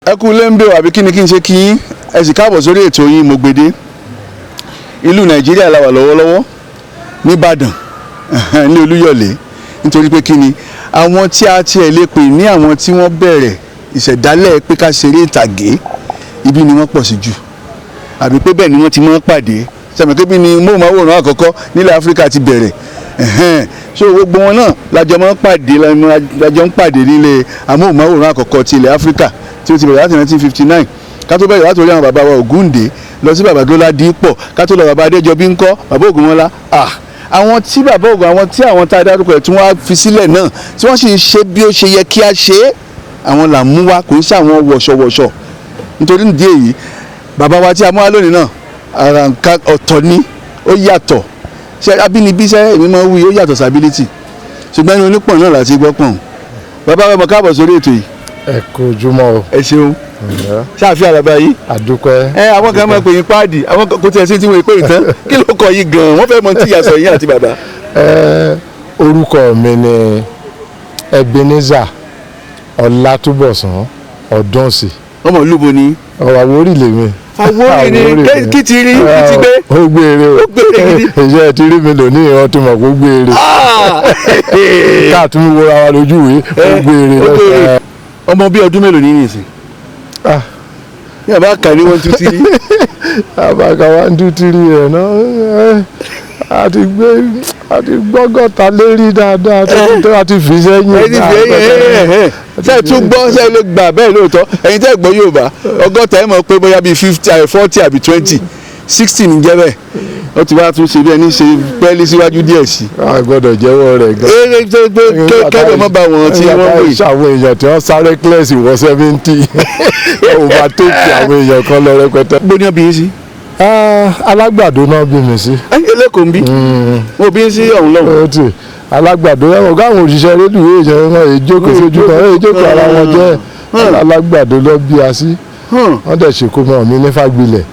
ẹ kú lẹ́ńbẹ̀ àbí kí ni kí n ṣe kí yín ẹ sì káàbọ̀ sórí ètò yín mo gbede ìlú Nàìjíríà la wà lọ́wọ́lọ́wọ́ nìbàdàn ní Olúyọ̀lé nítorí pé kí ni àwọn tí a tiẹ̀ lè pè ní àwọn tí wọ́n bẹ̀rẹ̀ ìṣẹ̀dálẹ̀ pé ká ṣeré ìtàgé ibi ni wọ́n pọ̀ sí jù àbí pé bẹ́ẹ̀ ni wọ́n ti máa ń pàdé sẹ́mi pé bí ni móhùnmáwòrán àkọ́kọ́ nílẹ̀ Áfíríkà ti bẹ̀rẹ̀ so gbogbo wọn náà lájọ ń pàdé nílé amóhùnmáwòrán àkọ́kọ́ ti ilẹ̀ Áfíríkà tí ó ti bẹ̀rẹ̀ láti 1959 ká tó bẹ̀rẹ̀ láti orí àwọn bàbá wa Ògúndé lọ sí bàbá Dọ́ládìpọ̀ ká tó lọ bàbá Adéjọbí ńkọ́ bàbá Ògúnmọ́lá àwọn tí bàbá Ògún àwọn tí àwọn tá a dárúkọ ẹ̀ tí wọ́n á fi sílẹ̀ náà tí wọ́n sì ń ṣe bí ó ṣe yẹ kí a ṣe é àwọn là ń mú wá kò ń ṣe àwọn wọ̀ṣọ̀wọ̀ṣọ̀ nítorí nídìí èyí bàbá wa tí a mú wá lónìí náà ara nǹkan ọ̀tọ̀ ni ó yàtọ̀ ṣe abínibí ṣe èmi máa ń wí ó yàtọ̀ sábílítì ṣùgbọ́n ní onípọ̀ náà láti gbọ́ pọ̀n bàbá wa mọ̀ káàbọ̀ sórí ètò yìí. ẹ kú ojúmọ́ o. ẹ ṣeun ṣáàfin àlàbà yìí. àdúpẹ́. àwọn kan máa pè yín páàdì àwọn kò tiẹ̀ sí tí wọ́n pè yín tán kí ló kọ yín gan-an wọ́n fẹ́ mọ tí ìyàsọ̀ yín àti bàbá. orúkọ mi ni Ebenezer Olatubosun Odunsi. ọmọ olúbo ni. ọ̀rọ̀ Àwórì lèmi. Àwórì ni kí ti rí kí ti gbé. ó gbére o ìṣe ti rí mi lónìí ìran tó mọ̀ kó gbére. káàtún wo ara lójú ìwé ó gbére. ọmọ bíi ọdún mélòó ní ìsìn. ní àbá kà ní 1 2 3. àbáka 1 2 3 rẹ̀ náà àti gbọ́gọ́ta lérí dáadáa tó àti fi sẹ́yìn. ṣe tún gbọ́ ṣe lè gbà bẹ́ẹ̀ lóòótọ́ ẹ̀yin tẹ́ gbọ́ Yorùbá ọgọ́ta ẹ̀ mọ̀ pé bóyá bíi 50 40 àbí 20 60 ní jẹ́ bẹ́ẹ̀ ó ti wá tún ṣe bí ẹni ṣe pẹ́ẹ́lí síwájú díẹ̀ sí. a gbọ́dọ̀ jẹ́wọ́ rẹ̀ gan. kẹ́lẹ́ mọ́ bá wọn tí wọ́n wé. àwọn èèyàn tí wọ́n sáré kílẹ̀sì wọ 70 òbá tó kí àwọn èèyàn kan lọ rẹpẹtẹ. gbóni ọbí yín sí. Alágbàdo náà bí mi sí. eléko ń bí mo bí sí ọ̀hún lọ́wọ́. Alágbàdo ẹ̀wọ̀n káwọn òṣìṣẹ́ rédíò yẹn náà èjókòó sójú kan èjókòó ara wọn jẹ́ Alágbàdo lọ bí a sí. wọ́n dẹ̀ ṣèkó mọ́ mi ní Fágbilẹ̀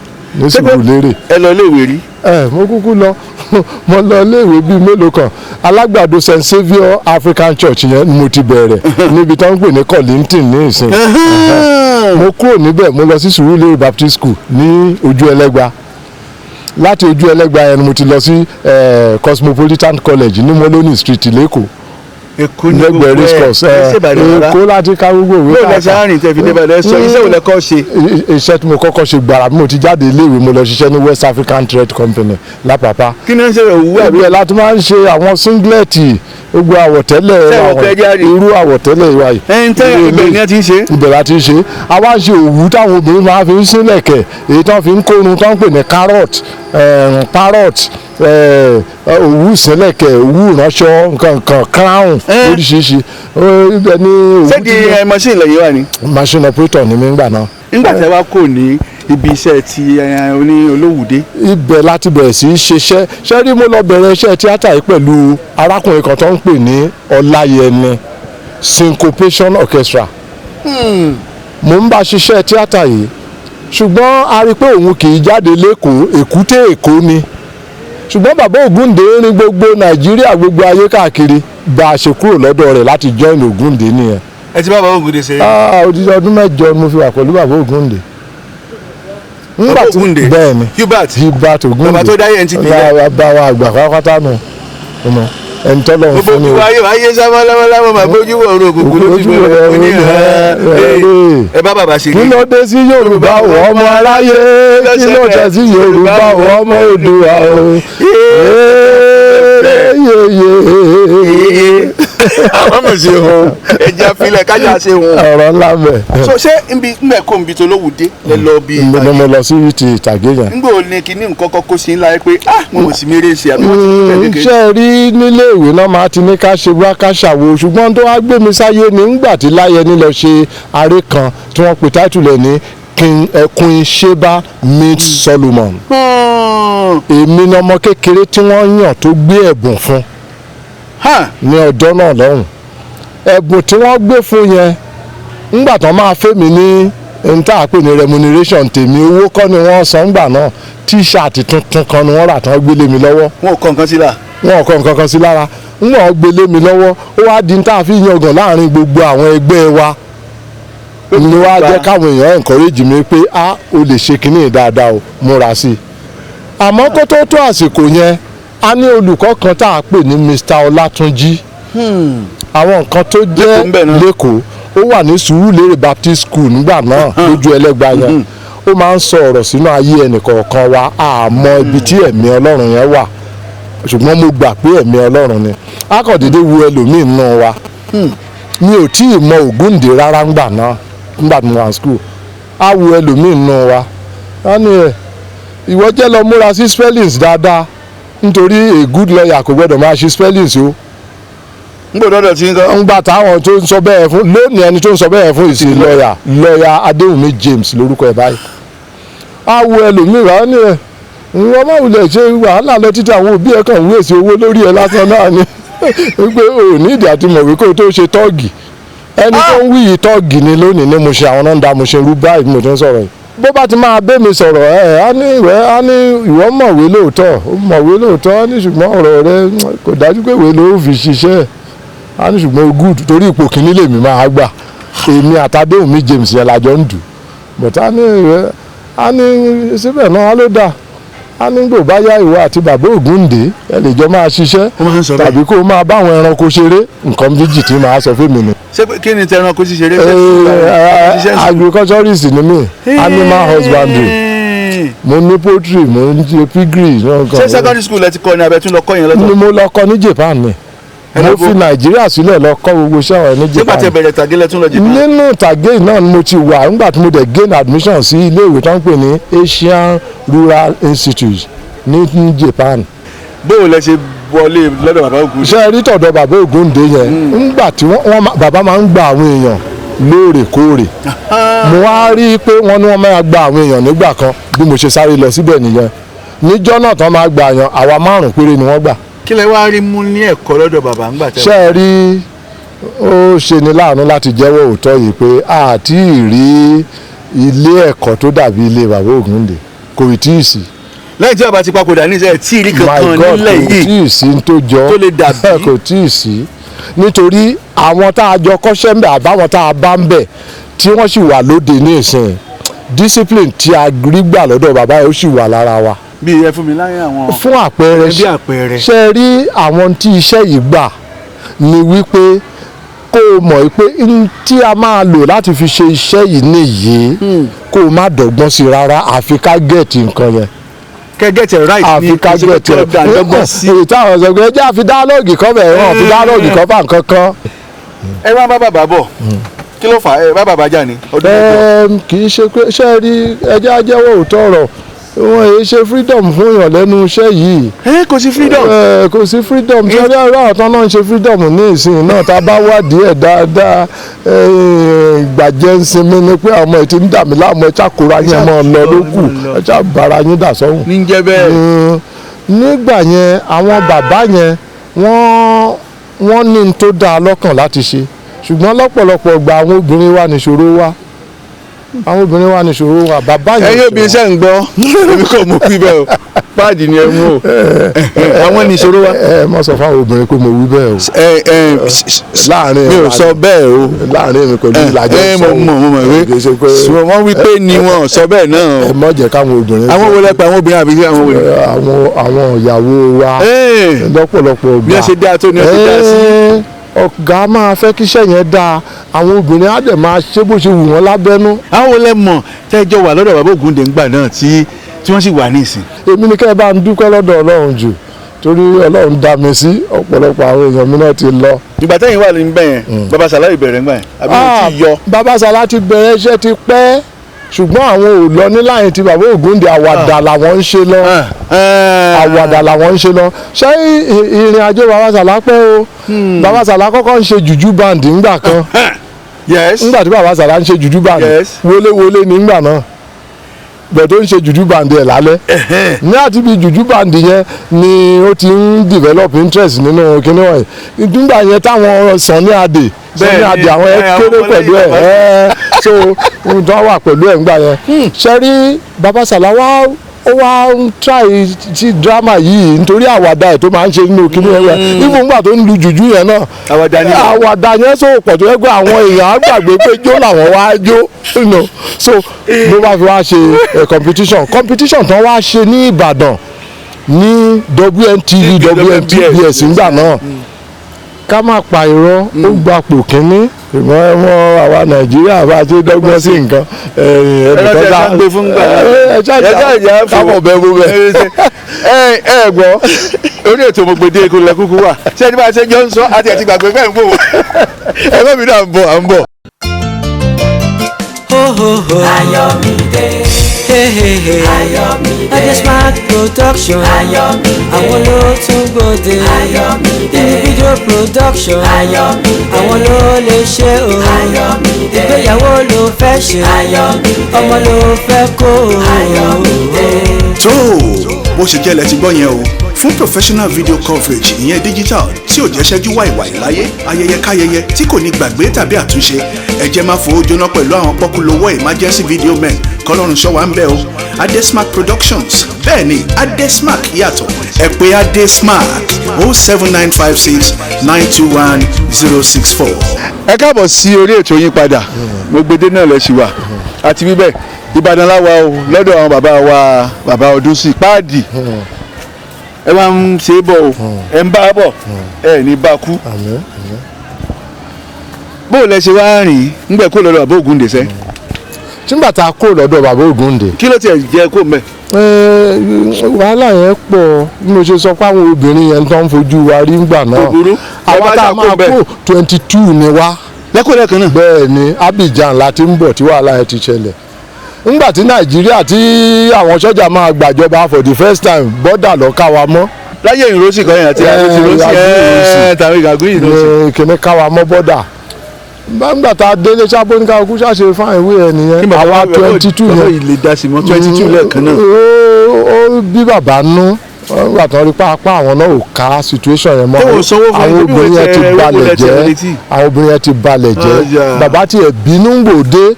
ní Sùúrùlérè. ẹ lọ iléèwé rí. mo kúkú lọ mo lọ iléèwé bíi mélòó kan Alágbàdo St Saviour African Church yẹn ni mo ti bẹ̀rẹ̀ níbi tó ń pè ní Kollington ní ìsìn. mo kúrò níbẹ̀ mo lọ sí Sùúrùlérè Baptist School ní Ojú Ẹlẹ́gba láti Ojú Ẹlẹ́gba yẹn mo ti lọ sí Cosmopolitan College ní Moloney Street lẹ́kọ̀ọ́ Èkó ní gbogbo ẹ̀ Èkó láti ká gbogbo òwe káàkiri. bó lẹ ṣe àárín tẹ̀ fi dé bẹ̀rẹ̀ sọ iṣẹ́ wo lẹ kọ́ ṣe. iṣẹ́ tí mo kọ́kọ́ ṣe gbàrà mo ti jáde iléèwé mo lọ ṣiṣẹ́ ní West African Trade Company lápapá. kí ni wọ́n ṣe òwú àbí. ìbẹ̀ láti máa ń ṣe àwọn singlet gbogbo àwọ̀tẹ́lẹ̀ irú àwọ̀tẹ́lẹ̀ ìwà yìí. ẹn tẹ́ ibẹ̀ ni ẹ ti ń ṣe. ibẹ̀ la ti ń ṣe àwa ń ṣe òwú táwọn obìnrin máa fi ń sílẹ̀kẹ̀ èyí tó fi ń kórun tó ń pè ní parrot òwú sílẹ̀kẹ̀ òwú ìránṣọ nǹkan crown oríṣiríṣi. ibẹ̀ ni. ṣé di machine lẹ́yìn wa ni. machine operator ni mi ń gbà náà. nígbà tí a wá kò ní ibi iṣẹ́ ti oní Olówùdé. ibẹ̀ láti bẹ̀rẹ̀ sí í ṣiṣẹ́ ṣé rí mo lọ bẹ̀rẹ̀ iṣẹ́ tíátà yìí pẹ̀lú arákùnrin kan tó ń pè ní Ọláyẹni Syncopation Orchestra. mo ń bá ṣiṣẹ́ tíátà yìí ṣùgbọ́n a rí i pé òun kì í jáde lẹ́kọ̀ọ́ Èkúté Èkó ni ṣùgbọ́n bàbá Ògúndé rin gbogbo Nàìjíríà gbogbo ayé káàkiri bá a ṣe kúrò lọ́dọ̀ rẹ̀ láti join Ògúndé nìyẹn. ẹ ti bá bàbá Ògúndé ṣe. odidi ọdún 7 ni mo fi wà pẹ̀lú bàbá Ògúndé. bàbá Ògúndé bẹ́ẹ̀ ni Hubert Ògúndé bàbá tó dáyé ẹni tí kì í yẹ. bá wa àgbà pátápátá nù ẹni tọ́lọ̀ ń fún mi. gbogbo ayé sábà láwọn máa gbójú wọ̀ ọ̀rọ̀ ògùnkùn ló ti bẹ̀rẹ̀ ó ní ẹ bá bàbá ṣe. kí ló dé sí Yorùbá wọ ọmọ aráyé kí ló dé sí Yorùbá wọ ọmọ Oòduà o. àwọn mọ̀ sí ohun ẹja filẹ̀ kájà ṣe ohun. ọ̀rọ̀ ńlá mẹ́. so ṣé nbẹ kó nbi tó Olówùdé lẹ lọ bí. mo lọ sí ti ìtàgé yẹn. ngbò ní kíní nǹkan kọ́kọ́ sí ńlá yẹ pé mo mọ̀ sí méré ṣe àbí wọ́n ti ní bẹ́ẹ̀ kékeré. ṣe rí nílé ìwé náà máa ti ní ká ṣe wá ká ṣàwo ṣùgbọ́n tó wá gbé mi sáyé ní ńgbà tí Láyẹni lọ ṣe aré kan tí wọ́n pè táìtùlẹ̀ ní Queen Sheba meets Solomon. èmi ni ọmọ kékeré tí wọ́n yàn tó gbé ẹ̀bùn fún ní ọjọ́ náà lọ́hùn. ẹ̀bùn tí wọ́n gbé fún yẹn ńgbà tán máa fẹ́ mi ní n tá a pè ní remuneration tèmi owó kọ́ ni wọ́n san ńgbà náà tíṣàtì tuntun kan ni wọ́n rà tán gbélé mi lọ́wọ́. wọn ò kọ́ nǹkan sí lára. wọn ò kọ́ nǹkan kan sí lára wọ́n gbélé mi lọ́wọ́ ó wá di n tá a fi yangàn láàrin gbogbo àwọn ẹgbẹ́ wa ni wàá jẹ́ káwọn èèyàn encourage mi pé o lè ṣe kinní dáadáa o múra sí i àmọ́ kó tó àsìkò yẹn a ní olùkọ́ kan tá a pè ní Mr. Olatunji àwọn nǹkan tó jẹ́ lẹ́kọ̀ọ́ ó wà ní Sùúrùlérè Baptist School nígbà náà lójú Ẹlẹ́gbà yẹn ó máa ń sọ ọ̀rọ̀ sínú ayé ẹnìkọ̀ọ̀kan wa àmọ́ ibi tí ẹ̀mí Ọlọ́run yẹn wà ṣùgbọ́n mo gbà pé ẹ̀mí Ọlọ́run ni akọ̀dédé wu ẹlòmíì nù wa mi ò tí ì mọ Ògúndé rárá ńgbà náà nígbà tí mo wà ní school á wu ẹlòmíì nù wa á ní ìwọ jẹ́ lọ múra sí spellings dáadáa nítorí a good lawyer kò gbọ́dọ̀ máa ṣe spellings o. ngbọ́dọ̀ tí ń kọ́. ngbà táwọn tó ń sọ bẹ́ẹ̀ fún lónìí ẹni tó ń sọ bẹ́ẹ̀ fún ìsìn lọ́ọ̀yà Adéwùmí James lórúkọ ẹ̀ báyìí. á wo ẹlòmíì wá ní ẹ̀ ìwọ máa wulẹ̀ ṣe wàhálà lọ títí àwọn òbí ẹ̀ kàn ń wéèsì owó lórí ẹ̀ lásán náà ni wípé o ní ìdí àti mọ̀wé kó o tó ṣe tọ́ọ̀gì ẹni tó ń wí yìí tọ́ọ̀gì ni lónìí ni mo ṣe àwọn náà ń da mo ṣe rú báyìí mo ti ń sọ̀rọ̀ yìí bó bá ti máa bẹ́ mi sọ̀rọ̀ á ní ìwọ mọ̀wé lóòótọ́ á ní ṣùgbọ́n ọ̀rọ̀ rẹ kò dájú pé ìwé ló fi ṣiṣẹ́ á ní ṣùgbọ́n good torí ipò kìíní lèmi máa gbà èmi àtàdéhùnmí James yẹn lájọ ń dù but á ní síbẹ̀ náà á ló dáa á ní gbò bá yá ìwọ àti bàbá Ògúndé ẹ lè jọ máa ṣiṣẹ́ tàbí kó máa báwọn ẹranko ṣeré nǹkan méjì tí màá sọ fún mi ni. ṣé kí ni tẹ ẹranko ṣiṣẹ́ agriculturist ni mí animal husbandry mo ní poultry mo ń ṣe piggery. ṣé secondary school ẹ ti kọ́ ni abẹ tún lọ kọ́ yẹn lọ́tọ̀. ni mo lọ kọ́ ní Japan ni mo fi Nàìjíríà sílẹ̀ lọ kọ́ gbogbo iṣẹ́ wọn ní Japan. nígbà tí ẹ bẹ̀rẹ̀ tàgé lẹ́tún lọ Japan. nínú tàgé náà ni mo ti wà nígbà tí mo dẹ̀ gain admission sí ilé ìwé tó ń pè ní Asian Rural Institute ní Japan. bóò lẹ ṣe wọlé lọ́dọ̀ bàbá Ògúndé. ṣé rí tọ̀dọ̀ bàbá Ògúndé yẹn nígbà tí bàbá máa ń gba àwọn èèyàn lóòrèkóòrè mo wá rí i pé wọ́n ní wọ́n máa gba àwọn èèyàn nígbà kan bí mo ṣe sáré lọ síbẹ̀ nìyẹn níjọ́ náà tán máa gba àyàn àwa 5 péré ni wọ́n gbà. kí lẹ wá rí mú ní ẹ̀kọ́ lọ́dọ̀ bàbá ńgbà tẹ́wọ́. ṣé rí ó ṣe ni láàánú láti jẹ́wọ́ òótọ́ yìí pé àti rí ilé ẹ̀kọ́ tó dàbí ilé bàbá Ògúndé kò tí ì sí. lẹ́yìn tí bàbá ti papòdà ní ìṣe tí ìrí kankan nílẹ̀ yìí kò tí ì sí tó jọ tó lè dàbí. kò tí ì sí nítorí àwọn tá a jọ kọ́ṣẹ́ ń bẹ̀ àbáwọn tá a bá ń bẹ̀ tí wọ́n sì wà lóde ní ìsìn discipline tí a rí gbà lọ́dọ̀ bàbá yẹn ó sì wà lára wa. bí ẹ fún mi láyé àwọn. fún àpẹẹrẹ ṣe rí àwọn tí iṣẹ́ yìí gbà ni wípé kó o mọ̀ pé tí a máa lò láti fi ṣe iṣẹ́ yìí nìyí kó o má dọ̀gbọ́n sí rárá àfi ká gẹ̀ẹ́tì nǹkan yẹn. kẹ́gẹ́tì right ní ìkàgẹ́tì dọ́gbọ́n sí. ìtàn ọ̀sẹ̀ pé ẹjẹ́ àfi dáálọ́ọ̀gì kan bẹ̀ wọ́n fi dáálọ́ọ̀gì kan fà nǹkan kan. ẹ wá bá bàbá bọ̀ kí ló fà ẹ bá bàbá jà ní. kì í ṣe pé ṣe rí ẹjẹ́ ajẹ́wọ́ òótọ́ ọ̀rọ̀ wọn èyí ṣe freedom fún èèyàn lẹ́nu iṣẹ́ yìí. kò sí freedom. kò sí freedom tí ọjọ́ ìrọ̀ àtọ́ náà ń ṣe freedom ní ìsìn náà tá a bá wádìí ẹ̀ dáadáa ìgbàjẹ́ ń sinmi ni pé àwọn ẹ̀ ti ń dà mí láàmú ẹ̀ ṣàkóra yẹn mọ́ ọ lọ lókù ẹ̀ ṣàbára yín dà sọ́hùn. ní jẹ́ bẹ́ẹ̀. nígbà yẹn àwọn bàbá yẹn wọ́n ní n tó dáa lọ́kàn láti ṣe ṣùgbọ́n lọ́pọ̀lọpọ̀ gba àwọn obìnrin wa nìṣòro wa àwọn obìnrin wa nìṣòro wa bàbá yẹn. ẹ̀yin obìnrin ṣe ń gbọ́ èmi kò mọ̀ wí bẹ́ẹ̀ o páàdì ni ẹ mú o àwọn nìṣòro wa. mọ sọ fáwọn obìnrin pé mo wí bẹ́ẹ̀ o. láàrin mi ò sọ bẹ́ẹ̀ o. láàrin mi pẹ̀lú ìlàjọ sọ mo mọ̀ wípé wọ́n wí pé ni wọn sọ bẹ́ẹ̀ náà. ẹ mọ̀ jẹ́ káwọn obìnrin. àwọn wo lẹ pa àwọn obìnrin àbí àwọn wo ni. àwọn ìyàwó wa lọ́pọ̀lọpọ̀ gbà. bí ẹ ṣe dáa tó ni ẹ ti dáa sí. ọ̀gá máa fẹ́ kíṣẹ́ yẹn dáa àwọn obìnrin á dẹ̀ máa ṣe bó ṣe wù wọ́n lábẹ́nú. àwọn wo lẹ mọ̀ tẹ́jọ́ wà lọ́dọ̀ bàbá Ògúndé ńgbà náà tí wọ́n sì wà ní ìsìn. èmi ni kẹ́ ẹ bá ń dúpẹ́ lọ́dọ̀ Ọlọ́run jù torí Ọlọ́run dá mi sí ọ̀pọ̀lọpọ̀ àwọn èèyàn mi náà ti lọ. ìgbà tẹ́yìn wà níbẹ̀ yẹn bàbá Sàlá ìbẹ̀rẹ̀ ńgbà yẹn àbí wọ́n ti yọ. bàbá Sàlá ti bẹ̀rẹ̀ iṣẹ́ ti pẹ́ ṣùgbọ́n àwọn ò lọ ní láyìn tí bàbá Ògúndé àwàdà làwọn ń ṣe lọ àwàdà làwọn ń ṣe lọ ṣé ìrìn àjò bàbá Sàlá pẹ́ o bàbá Sàlá kọ́kọ́ ń ṣe jùjú bandi ńgbà kan ńgbà tí bàbá Sàlá ń ṣe jùjú bandi wọléwọlé ní ńgbà náà bẹ̀ tó ń ṣe jùjú bandi ẹ̀ lálẹ́ ní àti bí jùjú bandi yẹn ni ó ti ń develop interest nínú kíní wọ̀nyí nígbà yẹn táwọn Sunny Adé àwọn ẹ kéré pẹ̀lú ẹ̀ so ohun tó wà pẹ̀lú ẹ̀ ńgbà yẹn ṣe rí bàbá Sàlá wá ó wá ń try sí drama yìí nítorí àwàdà ẹ̀ tó máa ń ṣe nínú kíní ẹ̀ nígbà nígbà tó ń lu jùjú yẹn náà àwàdà yẹn sọ pọ̀ tó yẹ pé àwọn èèyàn á gbàgbé pé jó làwọn wá jó so ló bá fi wá ṣe competition tán wá ṣe ní Ìbàdàn ní WNTV/WNTBS nígbà náà ká má pa irọ́ ó gbapò kínní ìmọ̀ àwa Nàìjíríà bá ti dọ́gbọ́n sí nǹkan ẹnìkan ká gbé fún gbà ẹ̀jẹ̀ káfọ̀ bẹ́ẹ̀ bó bẹ́ẹ̀. ẹ gbọ́ orí ètò Mọ̀gbèdé kò lẹ kúkú wà ṣé ẹni bá ṣe jọ ń sọ àti ẹ̀tí gbàgbé bẹ́ẹ̀ ń bò wọ́n ẹ bá mi náà à ń bọ̀. Ayọ̀mídé Ayọ̀mídé a.k.a. production Ayọ̀mídé àwọn ló tún gbòde Ayọ̀mídé individual production Ayọ̀mídé àwọn ló lè ṣe o Ayọ̀mídé ìgbéyàwó ló fẹ́ ṣe Ayọ̀mídé ọmọ ló fẹ́ kó o Ayọ̀mídé. tó bó ṣe jẹ́ lẹ ti gbọ́ yẹn o fún professional video coverage ìyẹn digital tí ò jẹ́ ṣẹ́jú wàìwàì láyé ayẹyẹ káyẹyẹ tí kò ní gbàgbé tàbí àtúnṣe ẹ jẹ́ máa fowó jóná pẹ̀lú àwọn pọ́kúlówó emergency video men kọ́lọ́run ṣọ́ wa ń bẹ̀ o Adesmark Productions bẹ́ẹ̀ ni Adesmark yàtọ̀ ẹ pè Adesmark 07956 921 064. ẹ káàbọ̀ sí orí ètò yín padà Mọ̀gbèdé náà lẹ ṣì wà àti bíbẹ̀ Ìbàdàn láwa o lọ́dọ̀ àwọn bàbá Odunsi páàdì ẹ máa ń ṣe é bọ̀ o ẹ ń bá a bọ̀ ẹ ní bá a kú bó o lẹ ṣe wá rìn ńgbẹ kó lọ́dọ̀ bàbá Ògúndé sẹ́. nígbà tá a kó lọ́dọ̀ bàbá Ògúndé. kí ló tiẹ̀ jẹ́ kó mẹ́. wàhálà yẹn pọ̀ bí mo ṣe sọ pé àwọn obìnrin yẹn tó ń fojú wa rí ńgbà náà àwa tá a máa kó 22 ni wá. lẹ́kọ̀ọ́ náà. bẹ́ẹ̀ ni Abidjan la ti ń bọ̀ tí wàhálà yẹn ti ṣẹlẹ̀ ńgbà tí Nàìjíríà tí àwọn sọ́jà máa gbàjọba for the first time bọ́dà lọ ká wa mọ́. láyé ìrọsì kan yẹn àti ìrọsì tàbí ìgbàgbé ìrọsì. kìnìún ká wa mọ́ bọ́dà nígbà tá a délé sábó ní ká kú ṣàṣe fún ìwé ẹ nìyẹn àwa 22 yẹn. ilé dasí mọ́ 22 lẹ́ẹ̀kan náà. ó bí bàbá nú nígbà tó rí pápá àwọn náà ò ká situation yẹn mọ́ àwọn obìnrin yẹn ti balẹ̀ jẹ́ bàbá tiẹ̀ bínú gbòde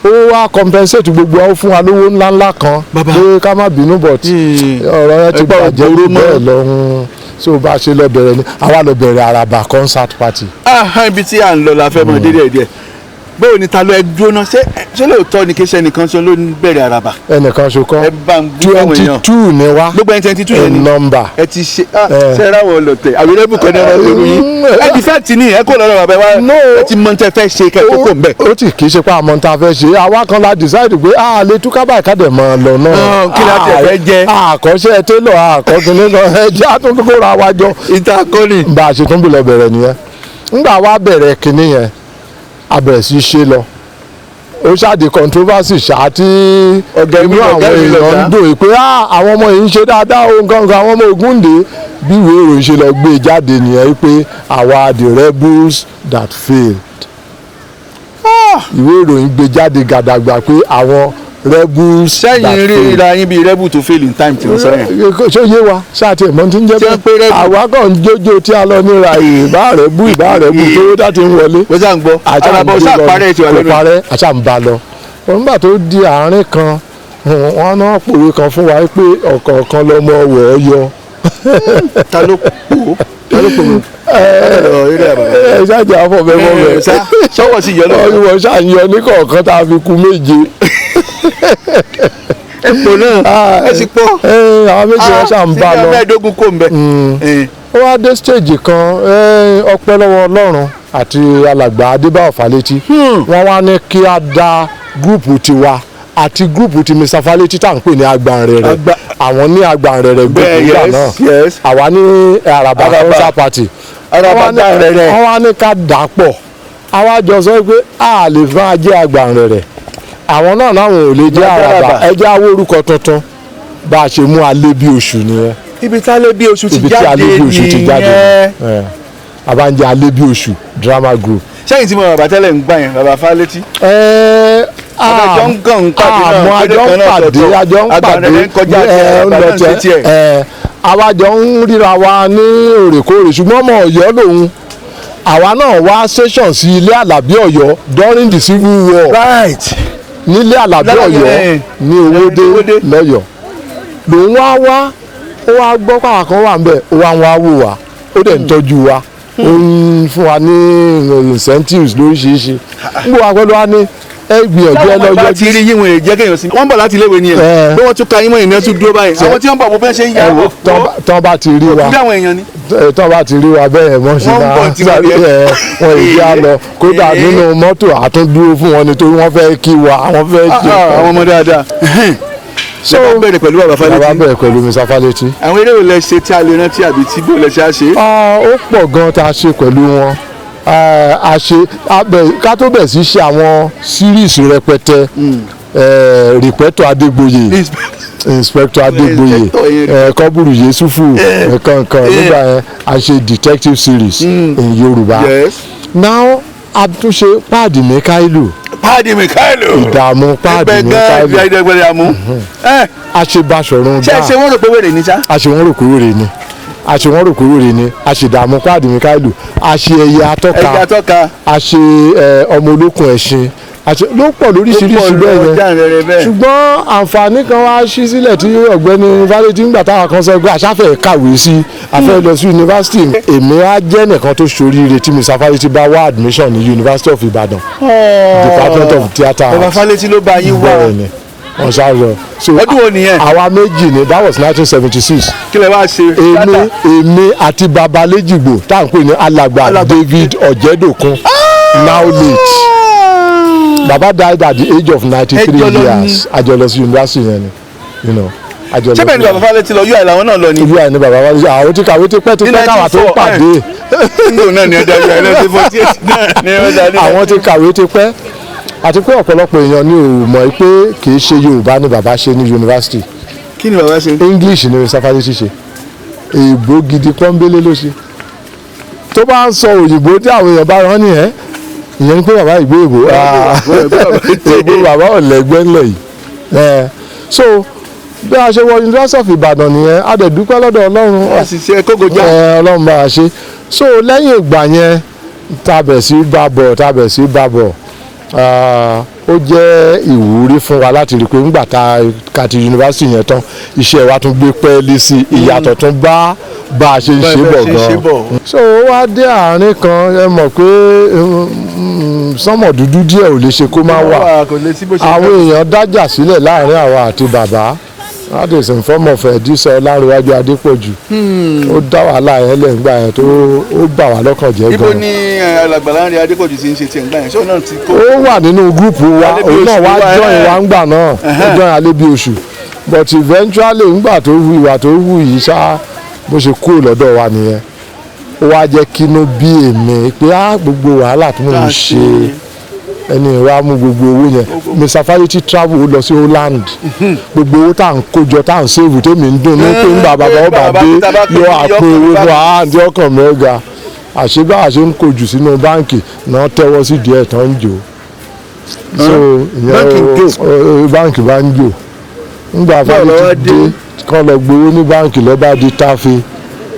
ó wá compensate gbogbo àwọn fún wa lówó ńláńlá kan pé ká má bínú but ọ̀rọ̀ yẹn ti bàjẹ́ bẹ́ẹ̀ lọ́hún so bá a ṣe lọ bẹ̀rẹ̀ ni àwa lọ bẹ̀rẹ̀ Àràbà concert party. ibi tí à ń lọ la fẹ́ mọ díẹ̀ bóò ni ta ló ẹ jóná ṣé lóòótọ́ ni kéṣẹ́ nìkan ṣe ló ń bẹ̀rẹ̀ Àràbà. ẹnìkan ṣo kọ́ 22 ni wá gbogbo ẹni 22 yẹn ni nọ́mbà. ẹ ti ṣe ṣe ra wọn lọtẹ àwìrẹ́bù kan ní ọ̀rọ̀ ìlú yín ẹ ti fẹ́ tì ní ẹ kó lọ́rọ̀ bàbá wa ẹ ti mọ tẹ fẹ́ ṣe kẹ́kọ̀ọ́ kò ń bẹ̀. ó ti kì í ṣe pé àmọ́ ta fẹ́ ṣe àwa kan la decide pé a lè túká báyìí ká dẹ̀ mọ́ ọ lọ náà. kí ni a tẹ̀ fẹ́ jẹ́. àkọ́ṣẹ́ télọ̀ àkọ́kùnrin kan ẹ jẹ́ àtúntò ra wa jọ. ìtakọ́ni. bá a ṣe tún bí lọ bẹ̀rẹ̀ nìyẹn ńgbà wa bẹ̀rẹ̀ kinní yẹn a bẹ̀rẹ̀ sí ṣe lọ ó ṣáàdì controversy ṣáà tí inú àwọn èèyàn ń dùn pé àwọn ọmọ yìí ń ṣe dáadáa o nǹkan àwọn ọmọ Ògúndé bí ìwé ìròyìn ṣe lọ gbé jáde nìyẹn pé àwa the rebels that failed ìwé ìròyìn gbé jáde gàdàgbà pé àwọn rebels that failed. sẹ́yìn rí ra yín bíi rebel to fail in time tí wọ́n sọ yẹn. ṣé yé wa ṣáà tí ẹ̀mọ́ ti ń jẹ́ bẹ́ẹ̀ àwa kàn ń jójó tí a lọ níra ìbá rẹ̀ bú tó dá ti ń wọlé. wọ́n ṣáà ń gbọ́ àràbọ̀ ṣáà parẹ́ ètò àlọ́ náà parẹ́ àṣà ń ba lọ. nígbà tó di àárín kan wọ́n náà pòwe kan fún wa pé ọ̀kọ̀ọ̀kan lọ́mọ wọ̀ ọ́ yọ. ta ló pò mí. ẹ ṣáàjì àfọ̀ bẹ́ẹ̀ mọ́ bẹ́ẹ̀. sọ́wọ́ sí yọ lọ́wọ́. ọ̀yùwọ̀ ṣàyàn ní kọ̀ọ̀kan tá a fi kú méje. epo náà ẹ sì pọ̀. àwọn méjì wọn ṣà ń bá lọ. síbi abẹ́ẹ̀dógún kò ń bẹ. ó wá dé stage kan ọpẹ́ lọ́wọ́ Ọlọ́run àti alàgbà Adébáyọ̀ Fálétí wọ́n wá ní kí a dá gúrùpù tiwa àti gúrùpù ti Mr. Fálétí tá à ń pè ní Agbanrere àwọn ní Agbanrere gúrùpù ìgbà náà àwa ní Àràbà concert party wọ́n wá ní ká dà pọ̀ àwa jọ sọ pé a lè fún ajé Agbanrere àwọn náà láwọn ò lè jẹ́ Àràbà ẹjẹ́ awó orúkọ tuntun bá a ṣe mú Alẹ́ bí oṣù nìyẹn. ibi tí Alẹ́ bí oṣù ti jáde nìyẹn àbájá Alẹ́ bí oṣù drama group. sẹ́yìn tí mo bàbá tẹ́lẹ̀ ń gbà yẹn bàbá Fálétí. àjọ ń pàdé àwájọ ń ríra wa ní òrèkóòrè ṣùgbọ́n ọmọ Ọ̀yọ́ lòun àwa náà wá station sí ilé Àlàbí Ọ̀yọ́ during the civil war. right. nílé Àlàbí Ọ̀yọ́ ní Owódé lọ́yọ̀ lòun wá ó wá gbọ́ pàwọ́ kan wà ń bẹ̀ ó wá wò wá ó dẹ̀ ń tọ́jú wa ó ń fún wa ní incentives lóríṣiríṣi ń bọ̀ wá pẹ̀lú wa ní ẹ gbìyànjú ẹ lọ yọjú. ti rí yín wọn èyí jẹ́ kéèyàn sí. wọ́n bọ̀ láti iléèwé ni ẹ̀ bí wọ́n tún ka yín mọ́ ìnáwó tún dúró báyìí. àwọn tí wọ́n bọ̀ mo fẹ́ ṣe ń yá wò. tọ́ bá ti rí wa tọ́ bá ti rí wa bẹ́ẹ̀ mọ́ ṣe máa wọ́n èyí á lọ kódà nínú mọ́tò àtúndúró fún wọn nítorí wọ́n fẹ́ kí wa àwọn fẹ́ jẹ. àwọn ọmọ dáadáa. so bàbá bẹ̀rẹ̀ pẹ̀lú bàbá Fálétí. bàbá bẹ̀rẹ̀ pẹ̀lú Mr. Fálétí. àwọn eré wo lẹ ṣe tí a lè rántí àbí tí bó lẹ ṣe á ṣe. ó pọ̀ gan tá a ṣe pẹ̀lú wọn ká tó bẹ̀ sí ṣe àwọn series rẹpẹtẹ Rìpẹ́tọ̀ Adégbòye Inspector Adégbòye Kọ́bùrù Yéṣùfù kankan nígbà yẹn a ṣe detective series in Yorùbá. Now a tún ṣe Páàdì Míkáílù. Páàdì Míkáílù. Ìdààmú Páàdì Míkáílù. A ṣe Baṣọ̀run Gáà. ṣé wọ́n rò pé wèrè ní sá. a ṣe wọ́n rò pé wèrè ni a ṣe wọ́n rò pé wèrè ni a ṣe Ìdààmú Páàdì Míkáílù a ṣe Ẹyẹ Atọ́ka a ṣe Ọmọ Olókun Ẹ̀ṣin ló pọ̀ lóríṣiríṣi bẹ́ẹ̀ yẹn ṣùgbọ́n àǹfààní kan wá ṣí sílẹ̀ tí ọ̀gbẹ́ni Fálétí ń gbà táwọn kan sọ pé àṣàfẹ́ kàwé sí àfẹ́ lọ sí yunifásitì èmi á jẹ́ nìkan tó ṣoríire tí Mr. Fálétí bá wá admission ní University of Ibadan Department of Theatre Arts. Bàbá Fálétí ló bá yín wá wọ́n ṣáàyọ. ọdún wo nìyẹn. àwa méjì ni that was 1976. kí lè wá ṣe. èmi àti baba Léjìgbò tá à ń pè ní alàgbà David Ọ̀jẹ̀dòkun now late. Baba died at the age of 93 years. Ajọlọsí university yẹn ni, ṣé bẹ́ẹ̀ ni bàbá Fálétí lọ UI làwọn náà lọ ni. UI ni bàbá Fálétí àwọn tí kàwé ti pẹ́ káwà tó pàdé. nígbà náà ni ọjà UI lọ́sí 48 náà ni ọjà ní. àwọn tí kàwé ti pẹ́ àti pé ọ̀pọ̀lọpọ̀ èèyàn ni ò mọ̀ pé kì í ṣe Yorùbá ni bàbá ṣe ní yunifásitì. kí ni bàbá ṣe. English ni Mr. Fálétí ṣe èèbó gidi pọ́nbélé ló ṣe tó bá ń sọ òyìnbó tí àwọn èèyàn bá rán ní ẹ́ ìyẹn ni pé bàbá ìgbé ìbò bàbá ọ̀lẹ́gbẹ́ ńlẹ̀ yìí so bí a ṣe wọ University of Ibadan nìyẹn a dẹ̀ dúpẹ́ lọ́dọ̀ Ọlọ́run Ọlọ́run bá a ṣe so lẹ́yìn ìgbà yẹn tabẹ̀ sí bá bọ̀ ó jẹ́ ìwúrí fún wa láti rí i pé ńgbà ká ti yunifásitì yẹn tán iṣẹ́ wa tún gbé pẹ́ẹ́lí sí ìyàtọ̀ tún bá a ṣe ń ṣe bọ̀ gan. so ó wá dé àárín kan ẹ mọ̀ pé sánmọ̀ dúdú díẹ̀ ò lè ṣe kó má wà àwọn èèyàn dájà sílẹ̀ láàrin àwa àti bàbá that is in form of Ẹ̀dísọ Ọlárẹ̀wájú Adépọ̀jù ó dá wàhálà yẹn lẹ́gbà yẹn tó ó bà wá lọ́kàn jẹ́ gan. ibo ni alàgbà Lánrè Adépọ̀jù ti ń ṣe tiẹ̀ ńgbà yẹn ṣé òun náà ti kó. ó wà nínú gúrùpù wa òun náà wá join wa ńgbà náà ó join Alébíoṣù but eventually ńgbà tó hu ìwà tó hu yìí ṣá bó ṣe kúrò lọ́dọ̀ wa nìyẹn ó wá jẹ́ kínú bí èmi pé gbogbo wàhálà tó ń ṣe ẹni ìwà mú gbogbo owó yẹn Mr. Fálétí travel ó lọ sí Holland gbogbo owó tá à ń kójọ tá à ń sèvù tèmi ń dùn ní pé ń bàbá ọba dé yọ àpò owó ní àǹtí ọkàn mẹ́ga àṣebá àṣe ń kojú sínú báǹkì náà tẹ́wọ́ sí díẹ̀ tán ń jò so ìyẹn báǹkì bá ń jò ńgbà Fálétí dé kán lọ gbowó ní báǹkì lọ́ba di táfe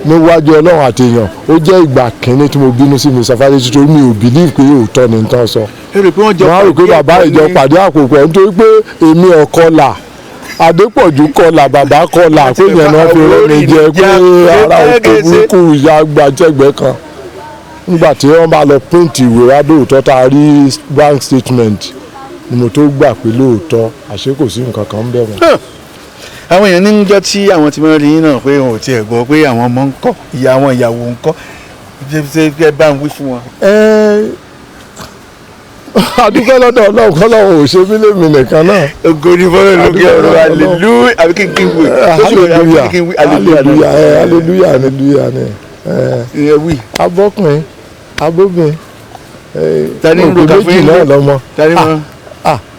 níwájú Ọlọ́run àtèèyàn ó jẹ́ ìgbà kínní tí mo bínú sí Mr. Fálétí torí mi ò bìlíìfù pé òótọ́ ni nǹkan sọ. wọ́n á rò pé bàbá ìjọ pàdé àpòpọ̀ nítorí pé èmi ọ̀kọ́là Adépọ̀jù kọlà bàbá kọlà pé yẹn náà fi rẹ́mi jẹ pé ara òkú burúkú ìyá gbajẹ́gbẹ́ kan nígbà tí wọ́n bá lọ píǹtì ìwé wá lóòótọ́ tá a rí bank statement ni mo tó gbà pé lóòótọ́ àṣé kò sí nǹkan kan ń bẹ̀ wọ́n. àwọn èèyàn ní jọ́ tí àwọn ti máa rí yín náà pé wọn ò tiẹ̀ gbọ́ pé àwọn ọmọ ń kọ́ ìyá àwọn ìyàwó ń kọ́ ṣe bá ń wí fún wọn. adúgbò lọ́dọ̀ Ọlọ́run kọ́lọ́run ò ṣe mí lèmi nìkan náà. ògo ni fọlọ́ lókè ọ̀rọ̀ hallelujah àbí kí n wí. hallelujah ni. ìyẹn wí. abọ́kùnrin abóbìnrin tani ń ro ká fún yín náà lọ́mọ.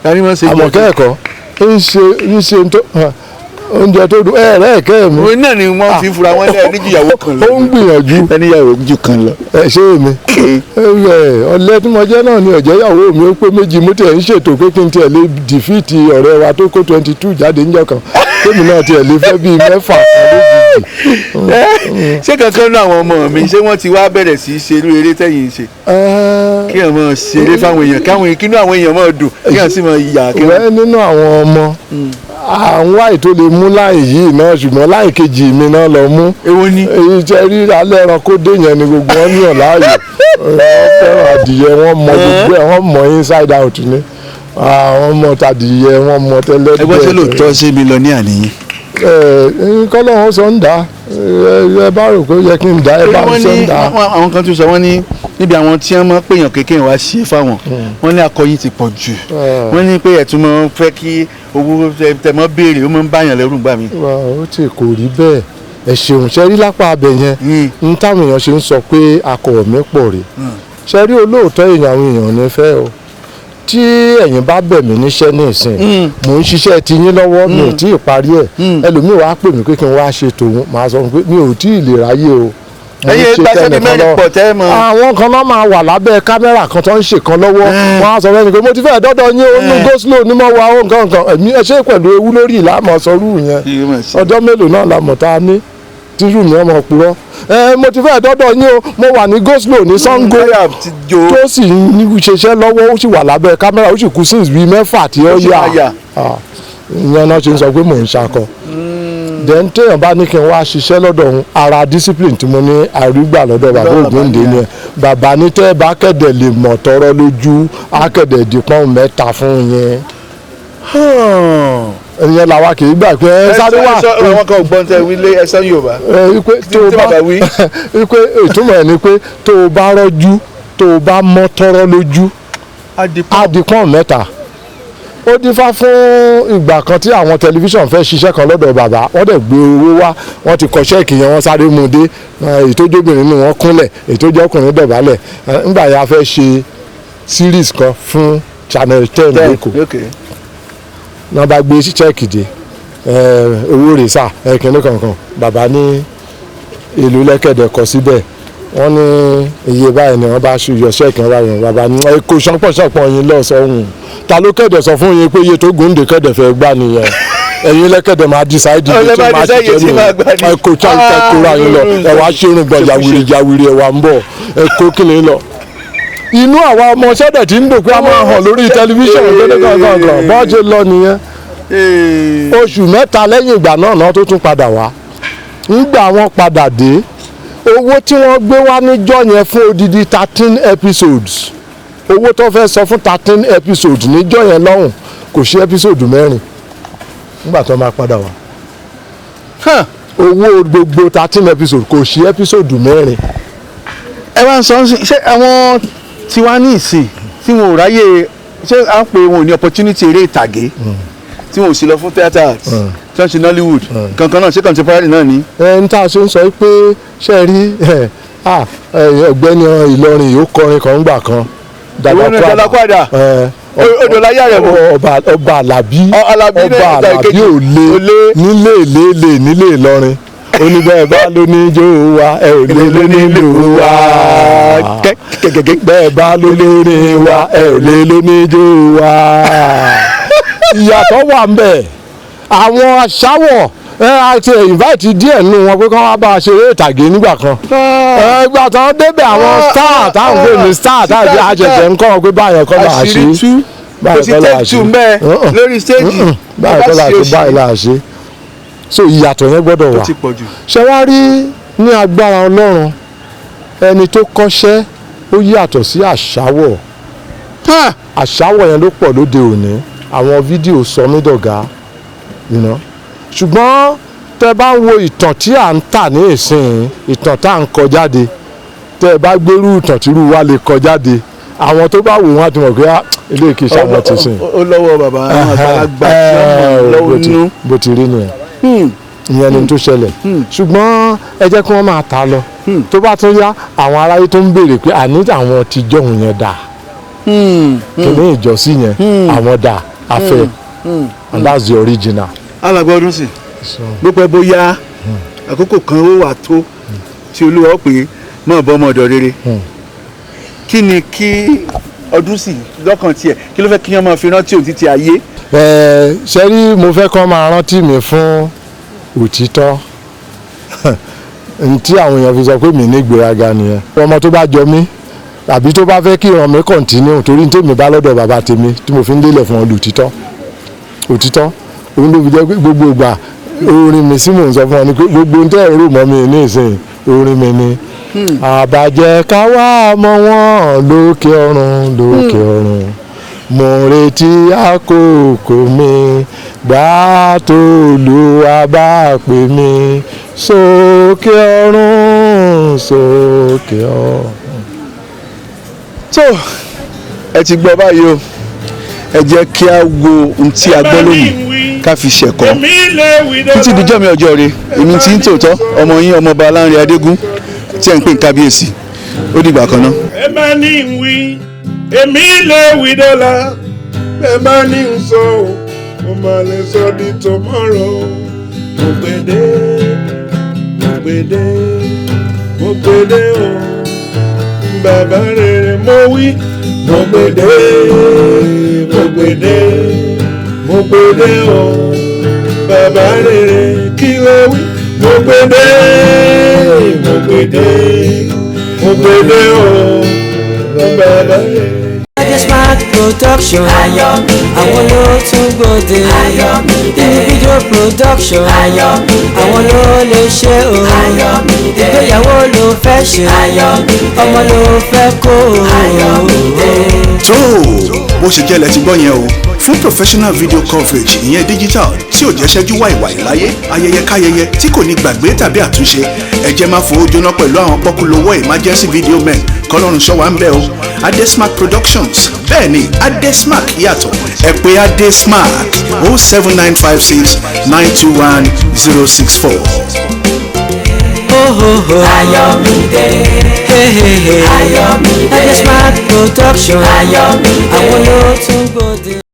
tani mọ̀ ṣe jẹ́ àmọ̀kẹ́ ẹ̀kọ́ ń ṣe oúnjẹ tó dùn ẹ̀kẹ́ mi. òun náà ni wọ́n fi fura wọn lẹ́ẹ̀ níjú ìyàwó kan lọ. ó ń gbìyànjú. ẹni ìyàwó ju kan lọ. ṣé èmi ọ̀lẹ tí mo jẹ́ náà ni ọ̀jẹ́ ìyàwó mi ó pé méjì mo tiẹ̀ ń ṣètò pé kí n tiẹ̀ lè dìfíìtì ọ̀rẹ́ wa tó kó 22 jáde níjọ́ kan kémi náà tiẹ̀ lè fẹ́ bíi mẹ́fà lójijì. ṣé kankan náà àwọn ọmọ mi ṣé wọ́n ti wá bẹ̀rẹ̀ sí í ṣe irú eré tẹ̀yìn ṣe. kí wọ́n máa ṣeré fáwọn èèyàn kínú àwọn èèyàn máa dùn kí wọ́n sì máa yà. nínú àwọn ọmọ àwọn láì tó lè mú láì yìí náà ṣùgbọ́n láì kejì mi náà lọ mú. èwo ni. èyí jẹ́ rí alẹ́ ẹranko dé yẹn ni gbogbo wọn yàn láàyò. wọ́n fẹ́ràn adìyẹ wọ́n mọ gbogbo ẹ̀ wọ́n mọ inside out ni. àwọn ọmọ tadìyẹ wọ́n mọ tẹ́lẹ̀ díẹ̀. ẹgbẹ́ tí lóòótọ́ ṣe mi lọ ní àníyàn. kọ́lọ́hún sọ ń dá ẹ bá rò pé ó yẹ kí n dá ẹ bá ń sọ ń dá. àwọn kan tún sọ wọ́n ní níbi àwọn tí wọ́n máa ń pèèyàn kékeré wá ṣe fáwọn wọ́n ní akọyin ti pọ̀ jù wọ́n ní pé ẹ̀tún máa ń fẹ́ kí owó tẹ̀mọ́ béèrè ó máa ń báyàn lẹ́rù gbà mí. ó ti kò rí bẹ́ẹ̀ ẹ ṣeun ṣe rí lápá abẹ yẹn n táwọn èèyàn ṣe ń sọ pé akọ̀wọ̀ mi pọ̀ rè ṣe rí olóòótọ́ èèyàn àwọn èèyàn ní fẹ́ o tí ẹ̀yin bá bẹ̀ mí níṣẹ́ ní ìsìn mò ń ṣiṣẹ́ ti yín lọ́wọ́ mi ò tí ì parí ẹ̀ ẹlòmíì wàá pè mí pé kí n wá ṣe tòun màá sọ pé mi ò tí ì lè ráyè o. ẹyẹ gbàṣẹ́ bíi mẹ́rin pọ̀ tẹ́ mọ́. àwọn kan náà máa wà lábẹ́ kámẹ́rà kan tó ń ṣe kan lọ́wọ́ wọ́n á sọ fẹ́ni pé mo ti fẹ́ dọ́dọ̀ yín ó ní goslow ní mọ́ wa ó nǹkan nǹkan ẹ̀mí ẹ ṣe pẹ̀lú ewu lórí ìlàmọ̀ sọrú yẹn ọjọ́ mélòó náà la mọ̀ tá a ní tírù ní ọmọ purọ́ mo ti fẹ́ dọ́dọ̀ yín o mo wà ní goslow ní Sango tó sì ń ṣiṣẹ́ lọ́wọ́ ó sì wà lábẹ́ kámẹ́rà ó sì kú sí bíi mẹ́fà tí ó yà ìyẹn náà ṣe ń sọ pé mò ń ṣakọ then téèyàn bá ní kí n wá ṣiṣẹ́ lọ́dọ̀ òun ara discipline tí mo ní àrígbà lọ́dọ̀ bàbá Ògúndé ni bàbá ní tẹ́ bá kẹ̀dẹ̀ lè mọ̀ tọrọ lójú akẹ̀dẹ̀ dípọ́n mẹ́ta fún yẹn ìyẹn làwa kì í gbà pé ẹ sáré wà. àwọn kan ò gbọ́n tẹ wílé ẹsẹ̀ Yorùbá. wípé tó o bá wípé ìtumọ̀ ẹ̀ ni pé tó o bá rọ́jú tó o bá mọ́ tọrọ lójú adìpọ́n mẹ́ta ó dífá fún ìgbà kan tí àwọn tẹlifíṣàn fẹ́ ṣiṣẹ́ kan lọ́dọ̀ bàbá wọ́n dẹ̀ gbé owó wá wọ́n ti kọ ṣẹ́ẹ̀kì yẹn wọ́n sáré mú un dé ìtójóbìnrin nínú wọn kúnlẹ̀ ìtójọkùnrin dọ̀bálẹ̀ ńgbà yà fẹ́ ṣe series kan fún Channel 10 lẹ́kọ̀ọ́ náà bá gbé ṣẹ́ẹ̀kì dé owó rẹ̀ sà kìnìún kankan bàbá ní ìlú lẹ́kẹ̀dẹ̀ kọ síbẹ̀ wọ́n ní iye báyìí ni wọ́n bá yọ ṣẹ́ẹ̀kì wọn báyìí bàbá ní kò ṣánpọ̀ṣánpọ̀ yín lọ́sọ̀ọ́hún ta ló kẹ̀dẹ̀ sọ fún yín pé iye tó Ògúndé kẹ̀dẹ̀ fẹ́ gbà nìyẹn ẹ̀yin lẹ́kẹ̀dẹ̀ máa dísáìdì iye tó máa ṣiṣẹ́ nìyẹn kò kóra yín lọ ẹ̀ wá ṣerun gbọ̀n yàwìrì ẹ̀ wà ń bọ̀ ẹ̀ kó kíni lọ. inú àwa ọmọ sẹ́dẹ̀ tí ń dò pé a máa hàn lórí tẹlifíṣàn gbẹ́dẹ́gbọ̀ngàn bọ́ọ̀ ṣe lọ nìyẹn oṣù mẹ́ta lẹ́yìn ìgbà náà tó tún padà wá ńgbà wọn padà dé owó tí wọ́n gbé wá níjọ́ yẹn fún odidi 13 episodes owó tó fẹ́ sọ fún 13 episodes níjọ́ yẹn lọ́hùn kò ṣe episode 4 nígbà tó máa padà wá owó gbogbo 13 episode kò ṣe episode 4. ẹ wá ń sọ ṣé àwọn tiwa ní ìsìn tí wọn ò ráyè ṣé à ń pè wọn ò ní opportunity eré ìtàgé tí wọn ò sì lọ fún theatre arts tí wọn ṣe Nollywood kankan náà ṣé contemporary náà ni. n ta ṣe ń sọ pé ṣe rí ọ̀gbẹ́ni Ìlọrin yóò kọrin kan gbà kan Dàgbàkwàdà odòláyà rẹ bọ ọba Àlàbí òlé nílé ìlélè nílé Ìlọrin oníbẹ̀ẹ́ bá ló ní jó wa ẹ ò lè ló nílò wa bẹ́ẹ̀ bá ló lórí wa ẹ ò lè ló ní jó wa ìyàtọ̀ wà ń bẹ̀ àwọn aṣáwọ̀ àti invite díẹ̀ nínú wọn pé kí wọ́n bá a ṣeré ìtàgé nígbà kan ìgbà tó ń débẹ̀ àwọn star táwọn pè ní star táwọn àṣẹṣẹ ń kọ́ wọn pé báyọ̀ kọ́ là á ṣe kò sí take two mbẹ́ lórí stage báyọ̀ kọ́ là á ṣe báyọ̀ là á ṣe so ìyàtọ̀ yẹn gbọ́dọ̀ wà ṣé wàá rí ní agbára Ọlọ́run ẹni tó kọ́ṣẹ́ ó yàtọ̀ sí àṣàwọ̀ àṣàwọ̀ yẹn ló pọ̀ lóde òní àwọn fídíò sọmídọ̀gá ṣùgbọ́n tẹ bá ń wo ìtàn tí à ń tà ní ìsìn ìtàn tá à ń kọ jáde tẹ bá gbérú ìtàn tírú wa lè kọ jáde àwọn tó bá wò wọn àti mọ̀ pé ilé ìkíṣà àwọn ti sìn. ó lọ́wọ́ bàbá àwọn àgbàlagbà lọ́wọ́ inú. bó ti rí nìyẹn ìyẹn ni tó ṣẹlẹ̀ ṣùgbọ́n ẹ jẹ́ kí wọ́n máa ta lọ tó bá tún yá àwọn aráyé tó ń béèrè pé àní àwọn tìjọ́ òun yẹn dà kìnìún ìjọsìn yẹn àwọn dà afẹ́ and that's the original. alàgbà Odunsi bó pẹ́ bóyá àkókò kan ó wà tó tí Olúwa pé mọ̀ bọ́ ọmọ ọ̀dọ̀ rere kí ni kí Odunsi lọ́kàn tiẹ̀ kí ló fẹ́ kí wọ́n máa fi rántí òun títí ayé. ṣe rí mo fẹ́ kọ́ máa rántí mi fún òtítọ́ tí àwọn èèyàn fi sọ pé mi ní ìgbéraga nìyẹn ọmọ tó bá jọ mí àbí tó bá fẹ́ kí ìran mi kọ̀ǹtínú torí ní tèmi bá lọ́dọ̀ bàbá tèmi tí mo fi ń lélẹ̀ fún ọ lòtítọ́ òtítọ́ òun ló fi jẹ́ pé gbogbo ìgbà orin mi sí mò ń sọ fún ọ ni pé gbogbo ohun tẹ́ ẹ̀ rò mọ́ mi ní ìsìn orin mi ni. àbàjẹ́ ká wá mọ wọn lókè ọ̀run mo retí àkókò mi gbà tó Olúwa bá pè mí sókè ọ̀run. tó ẹ ti gbọ́ báyìí o ẹ jẹ́ kí a wo ohun tí a gbọ́ lónìí ká fi ṣẹ̀kọ́ títí dijọ́ mi ọjọ́ rẹ̀ èmi tí ń tòótọ́ ọmọ yín ọmọọba Lánrè Adégún tí ẹ̀ ń pè ní kábíyèsí ó dìgbà kan náà. ẹ bá ní ń wí èmi lè wí dọ́là ẹ bá ní ń sọ mo máa lè sọ di tomorrow. mo gbèdé o bàbá rere mo wí mo gbèdé o bàbá rere kí ló wí mo gbèdé o bàbá rere. Smart production àwọn ló tún gbòde individual production àwọn ló lè ṣe o ìgbéyàwó ló fẹ́ ṣe ọmọ ló fẹ́ kó o. tó bó ṣe jẹ́ lẹ ti gbọ́ yẹn o fún professional video coverage ìyẹn digital tí ò jẹ́ ṣẹ́jú wàìwàì láyé ayẹyẹ káyẹyẹ tí kò ní gbàgbé tàbí àtúnṣe ẹ jẹ́ máa fowó jóná pẹ̀lú àwọn pọ́kúlówó emergency video men kọ́lọ́run ṣọ́ wa ń bẹ̀ o Adesmark Productions bẹ́ẹ̀ ni Adesmark yàtọ̀ ẹ pè Adesmark 07956 921 064. Ayọ̀mídé Ayọ̀mídé Adesmark Production àwọn ló tún gbòde.